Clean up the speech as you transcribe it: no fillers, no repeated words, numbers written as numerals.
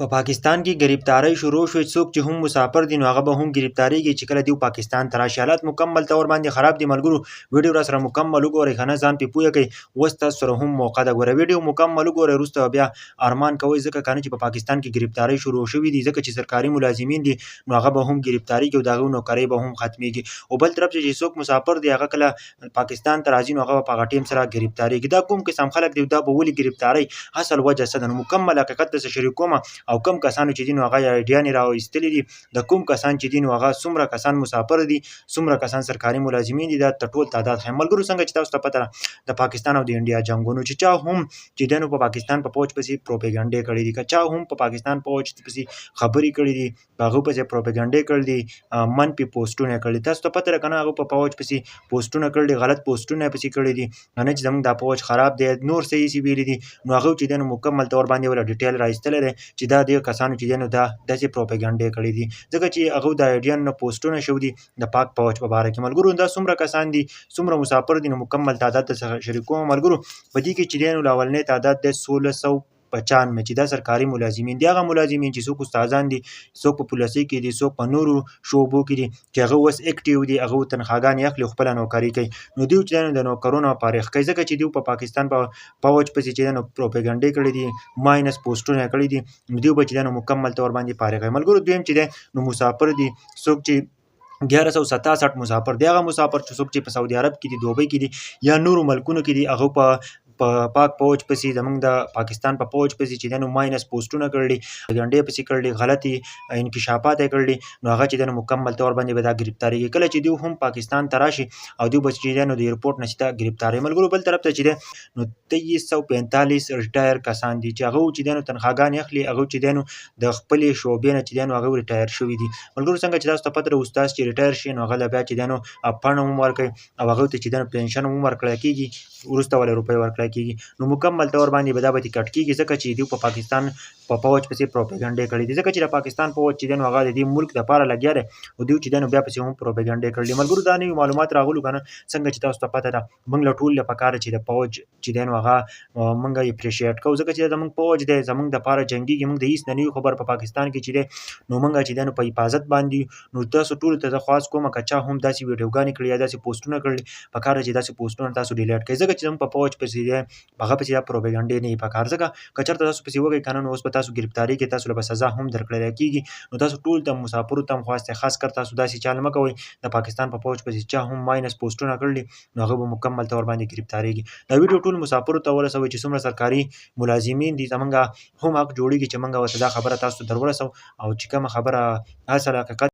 په پاکستان کې ګرفتاری شروع شوې. څوک چې هم مسافر دي نو هغه به هم ګرفتاریږي چې کله دوی پاکستان ته راشي. حالات مکمل طور باندې خراب دي ملګرو. ویډیو را سره مکمل وګورئ ښه نه، ځان پرې پوه کړئ. اوس تاسو سره هم موقع ده، ګوره ویډیو مکمل وګورئ، وروسته بیا ارمان کوئ ځکه که نه چې په پاکستان کې ګرفتاری شروع شوي دي، ځکه چې سرکاري ملازمین دي نو هغه به هم ګرفتاریږي او د هغوی نوکرۍ به هم ختمیږي. او بل طرف چې څوک مسافر دی هغه کله پاکستان ته راځي نو هغه په هغه ټیم سره ګرفتاریږي. دا کوم قسم خلک دي، دا به ولې ګرفتارۍ، اصل وجه څه ده؟ نو مکمل حقیقت درته شریکوم. او کم کسانو چې دي نو هغه ایډیانې راوایستلې دي، د کوم کسان چې دي نو هغه څومره کسان مسافر دي، څومره کسان سرکاري ملازمین دي، دا ټول تعداد ښیم. ملګرو څنګه چې تاسو ته پته ده د پاکستان او د انډیا جنګونو چې چا هم چې دی نو په پاکستان په فوج پسې پروپیګنډې کړې دي، که چا هم په پاکستان فوج پسې خبرې کړې دي، په هغو پسې پروپیګنډې کړې دي، منفي پوسټونه یې کړي دي. تاسو ته پته ده که نه هغو په فوج پسې پوسټونه کړي دي، غلط پوسټونه یې پسې کړي دي، نه چې زموږ دا فوج خراب دی، نور څه یې ویلي دي. نو هغه چې دی نو مکمل طور باندې ولا ډیټیل راایستلی دی چې دا دې کسانو چې دی نو دا داسې پروپیګنډې کړي دي، ځکه چې هغوی د ایډیانو نه پوسټونه شوي دي د پاک فوج په باره کې. ملګرو دا څومره کسان دي، څومره مسافر دي، نو مکمل تعداد درڅخه شریکوم. ملګرو په دې کې چې دی نو له اولنی تعداد دی 1695 چې دا سرکاري ملازمین دي. هغه ملازمین چې څوک استادان دي، څوک په پولیسۍ کې دي، څوک په نورو شعبو کې دي چې هغه اوس اکټیو دي، هغه تنخواګانې اخلي او خپله نوکري کوي. نو دوی چې دی نو د نوکرونو فارغ کوي، ځکه چې دوی په پاکستان په فوج پسې چې دی نو پروپیګنډې کړي دي، ماینس پوسټونه یې کړي دي، نو دوی به چې دی نو مکمل طور باندې فارغ وي. ملګرو دویم چې دی نو مسافر دي، څوک چې 1167 مسافر دی، هغه مسافر چې څوک چې په سعودي عرب کې دي، دوبۍ کې دي یا نورو ملکونو کې دي، هغه په پاک فوج پسې زموږ د پاکستان په فوج پسې چې دی نو ماینس پوسټونه کړي، ګنډې پسې کړي، غلطې انکشافات یې کړي، نو هغه چې دی نو مکمل طور باندې به دا ګرفتاریږي. کله چې دوی هم پاکستان ته راشي او دوی به چې دی نو د ایرپورټ نه سیده ګرفتاري. ملګرو بل طرف ته چې دی نو 2345 ریټایر کسان دي چې هغه چې دی نو تنخواګانې اخلي، هغه چې دی نو د خپلې شعبې نه چې دی نو هغه ریټایر شوي دي. ملګرو څنګه چې تاسو ته پته ده استاد چې ریټایر شي نو هغه له بیا چې دی نو پاڼه هم ورکوي او هغوی ته چې دی نو پنشن هم ورکړی کېږي، وروسته ولې روپۍ ورکړی کېږي. نو مکمل طور باندې به دا به کټ کېږي، ځکه چې دوی په پاکستان په فوج پسې پروپیګنډې کړي دي، ځکه چې د پاکستان فوج چې دی نو هغه د دې ملک دپاره لګیا دی او دوی چې دی نو بیا پسې هم پروپیګنډې کړي دي. ملګرو دا نوي معلومات راغلو که نه، څنګه چې تاسو ته پته ده موږ له ټولو له پکار ده چې د فوج چې دی نو هغه موږ اپریشیټ کوو، ځکه چې زموږ فوج دی زموږ دپاره جنګېږي، موږ د هېڅ نه نه یو خبر په پاکستان کې چې دی نو موږ چې دی نو په حفاظت باندې. نو تاسو ټولو ته زه خواست کوم که چا هم داسې ویډیوګانې کړي یا داسې پوسټونه کړي، پکار ده چې داسې پوسټونه تاسو ډیلیټ کړئ، ځکه چې زموږ په فوج پسې دی هغه پسې دا پروپیګنډې نه وي پکار، ځکه که چېرته تاسو پسې وکړئ که نه نو اوس به تاسو ګرفتاري کې تاسو له به سزا هم درکړلی کېږي. نو تاسو ټول ته مسافرو ته هم خواست دی، خاص کر تاسو داسې چال مه کوئ د پاکستان په فوج پسې چا هم ماینس پوسټونه کړي نو هغه به مکمل طور باندې ګرفتاریږي. دا ویډیو ټول مسافرو ته ورسوئ چې څومره سرکاري ملازمین دي، زموږ هم حق جوړېږي چې موږ ورته دا خبره تاسو ته در ورسوو او چې کومه خبره اصل حقیقت